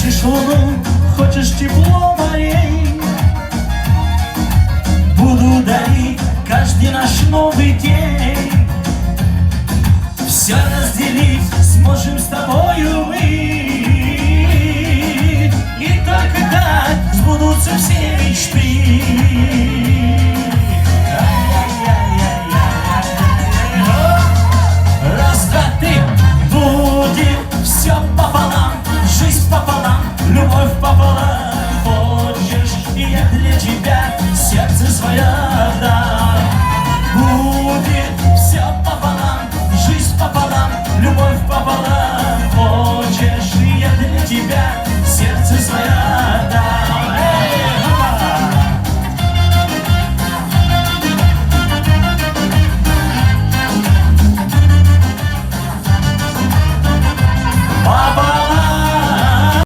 Хочешь луну, хочешь тепло морей, буду дарить каждый наш новый день. Все разделить сможем с тобою мы, и тогда сбудутся все мечты. Раз, два, три, будет все пополам, жизнь пополам, любовь пополам. Хочешь, и я для тебя сердце свое отдам. Будет все пополам, жизнь пополам, любовь пополам. Хочешь, и я для тебя